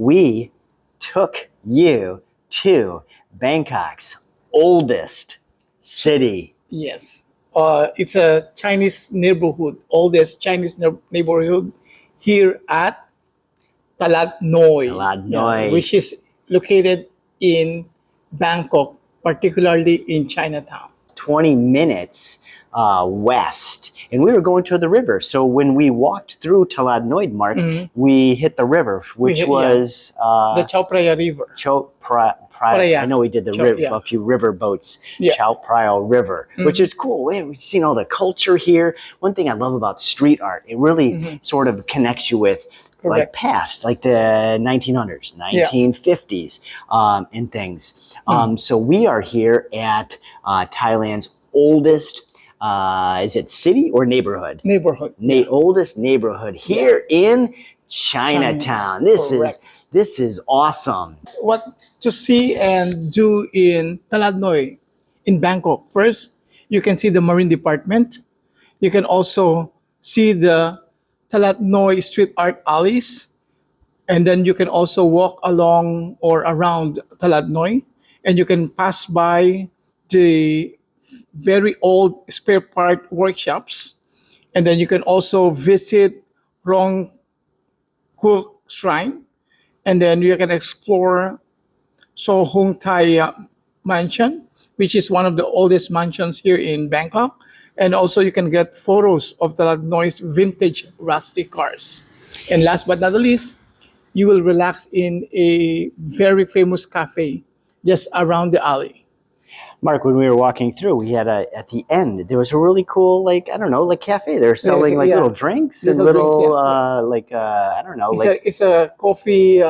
we took you to Bangkok's oldest city. Yes. It's a Chinese neighborhood, oldest Chinese neighborhood here at Talod Noi, Talod Noi. which is located in Bangkok, particularly in Chinatown. 20 minutes west, and we were going to the river. So when we walked through Talod Noi, Mark, we hit the river, which was the Chao Phraya River. I know we did a few river boats, Chao Phraya River, which is cool. We've seen all the culture here. One thing I love about street art, it really sort of connects you with like past, like the 1900s, 1950s, and things. So we are here at Thailand's oldest, is it city or neighborhood? Neighborhood. Oldest neighborhood here in Chinatown. This is awesome. What to see and do in Talod Noi in Bangkok? First, you can see the Marine Department. You can also see the Talod Noi street art alleys. And then you can also walk along or around Talod Noi. And you can pass by the very old spare part workshops. And then you can also visit Rong Kuk Shrine. And then you can explore So Hung Thai Mansion, which is one of the oldest mansions here in Bangkok. And also you can get photos of Talod Noi's vintage rusty cars. And last but not least, you will relax in a very famous cafe just around the alley. Mark, when we were walking through, we had at the end, there was a really cool, cafe. They're selling little drinks and little, I don't know. It's a coffee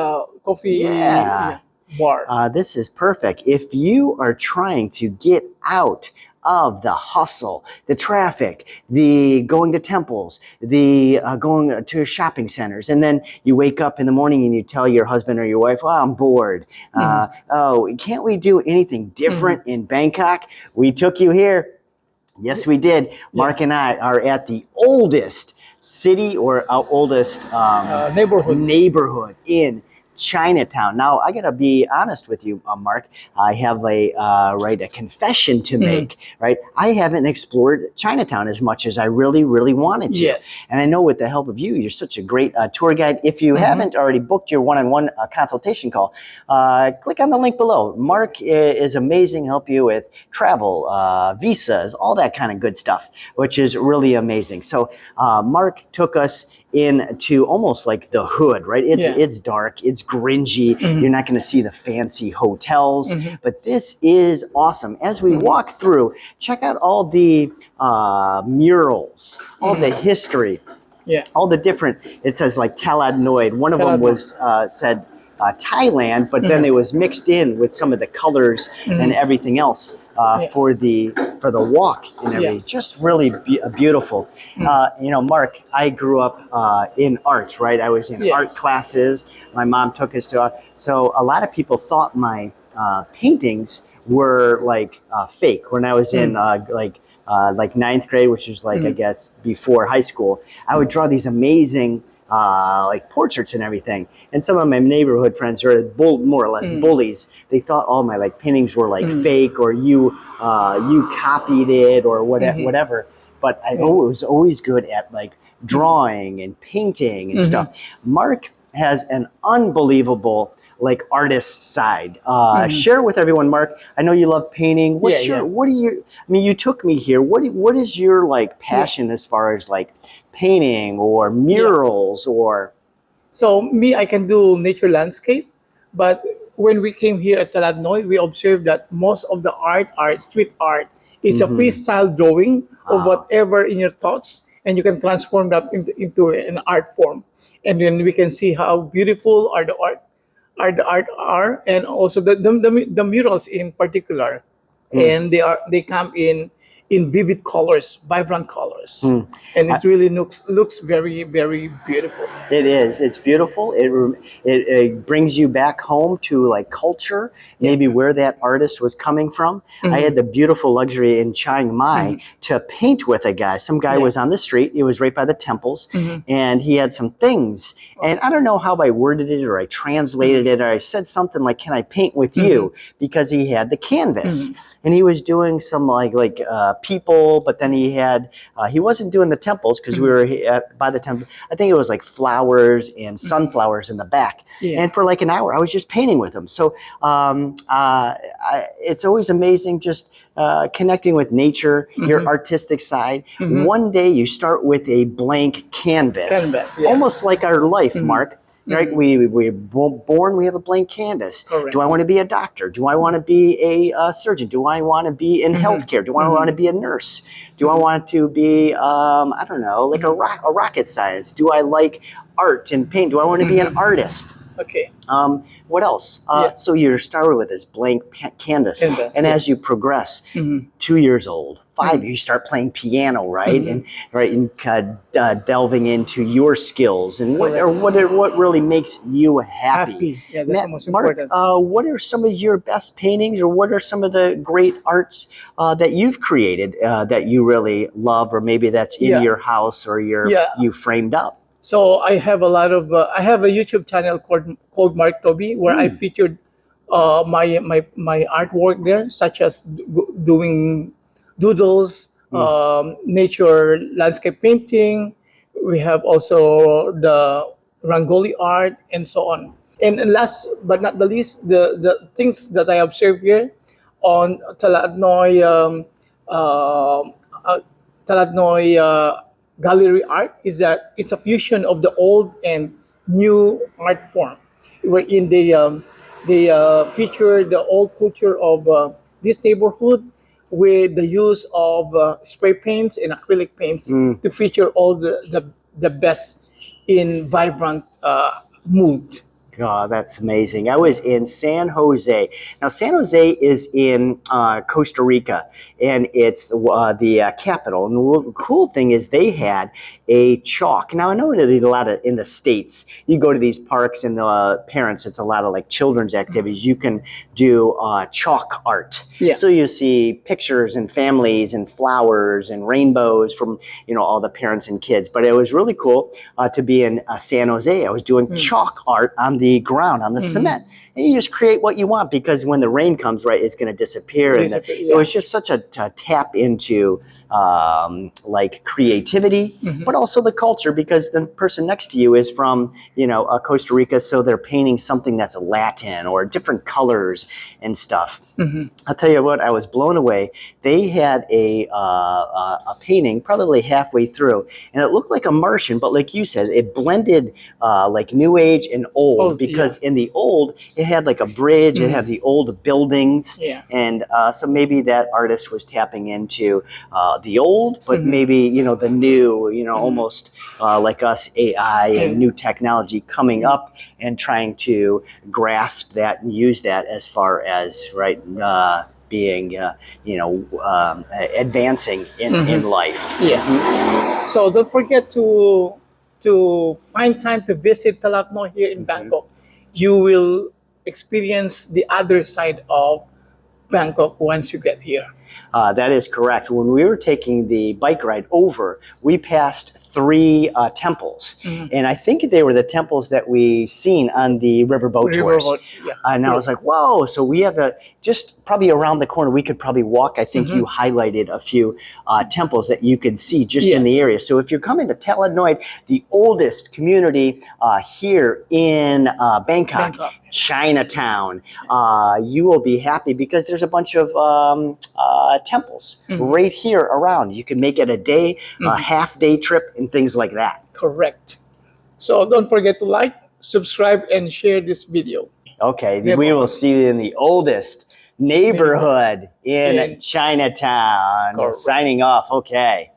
bar. This is perfect. If you are trying to get out of the hustle, the traffic, the going to temples, the going to shopping centers, and then you wake up in the morning and you tell your husband or your wife, "Oh, I'm bored. Can't we do anything different in Bangkok? We took you here." Yes, we did. Mark and I are at the oldest city or oldest neighborhood in Chinatown. Now, I gotta be honest with you, Mark. I have a confession to make. Right, I haven't explored Chinatown as much as I really wanted to. Yes. And I know with the help of you, you're such a great tour guide. If you haven't already booked your one-on-one consultation call, click on the link below. Mark is amazing. Help you with travel, visas, all that kind of good stuff, which is really amazing. So, Mark took us into almost like the hood, right? It's dark, it's gringy. You're not going to see the fancy hotels, but this is awesome. As we walk through, check out all the murals, all the history, all the different. It says like Talod Noi. One of them was said Thailand, but then it was mixed in with some of the colors and everything else. For the walk and everything, just really beautiful. Mark, I grew up in art, right? I was in art classes. My mom took us to art. So a lot of people thought my paintings were like fake. When I was in ninth grade, which was I guess before high school, I would draw these amazing portraits and everything. And some of my neighborhood friends are more or less bullies. They thought all my paintings were fake, or you copied it or whatever. But I was always good at drawing and painting and stuff. Mark has an unbelievable artist side. Share with everyone, Mark. I know you love painting. What do you? I mean, you took me here. What is your passion as far as painting or murals or? So me, I can do nature landscape, but when we came here at Talod Noi, we observed that most of the street art, is a freestyle drawing of whatever in your thoughts, and you can transform that into an art form. And then we can see how beautiful the art are, and also the murals in particular. And they come in in vivid colors, vibrant colors, Mm. and it really looks very very beautiful. It is. It's beautiful. It brings you back home to like culture, maybe where that artist was coming from. I had the beautiful luxury in Chiang Mai to paint with a guy. Some guy was on the street. It was right by the temples, and he had some things. And I don't know how I worded it or I translated it or I said something like, "Can I paint with you?" Because he had the canvas. And he was doing some like people, but then he wasn't doing the temples because we were by the temple. I think it was like flowers and sunflowers in the back. Yeah. And for like an hour, I was just painting with him. So it's always amazing just connecting with nature, your artistic side. One day you start with a blank canvas, almost like our life, Mark. Right? We're born, we have a blank canvas. Correct. Do I want to be a doctor? Do I want to be a surgeon? Do I want to be in healthcare? Do I want to be a nurse? Do I want to be, I don't know, like a rocket science? Do I like art and paint? Do I want to be an artist? Okay. What else? So you're started with this blank canvas, and as you progress, 2 years old, 5, you start playing piano, right? And delving into your skills and what really makes you happy. Yeah, that's the most Mark, important. what are some of your best paintings, or what are some of the great arts that you've created that you really love, or maybe that's in your house or you framed up? So I have a lot of I have a YouTube channel called Mark Toby where I featured my artwork there, such as doing doodles, nature landscape painting. We have also the Rangoli art and so on. And last but not the least, the things that I observed here on Talod Noi Talot Noi gallery art is that it's a fusion of the old and new art form, wherein they feature the old culture of this neighborhood with the use of spray paints and acrylic paints to feature all the best in vibrant mood. Oh, that's amazing. I was in San Jose. Now, San Jose is in Costa Rica, and it's the capital. And the cool thing is they had a chalk. Now, I know that a lot of in the States, you go to these parks and the parents, it's a lot of like children's activities. You can do chalk art. Yeah. So you see pictures and families and flowers and rainbows from, all the parents and kids. But it was really cool to be in San Jose. I was doing chalk art on the ground, on the cement. And you just create what you want, because when the rain comes, right, it's going to disappear. It was just such a tap into like creativity, but also the culture, because the person next to you is from, Costa Rica. So they're painting something that's Latin or different colors and stuff. I'll tell you what, I was blown away. They had a painting probably halfway through, and it looked like a Martian, but like you said, it blended like New Age and old, because in the old, it had like a bridge, it had the old buildings, and so maybe that artist was tapping into the old, but maybe, the new, almost like us, AI and new technology coming up and trying to grasp that and use that as far as, being, advancing in life. Yeah. So don't forget to find time to visit Talot Noi here in Bangkok. You will experience the other side of Bangkok once you get here. That is correct. When we were taking the bike ride over, we passed 3 temples, and I think they were the temples that we seen on the riverboat tours. And I was like, whoa! So we have just probably around the corner. We could probably walk. I think you highlighted a few temples that you could see just in the area. So if you're coming to Talod Noi, the oldest community here in Bangkok, Chinatown, you will be happy, because there's a bunch of temples right here around. You can make it a day, a half-day trip, and things like that. Correct. So don't forget to like, subscribe, and share this video. Okay, we will see you in the oldest neighborhood in Chinatown. Correct. Signing off. Okay.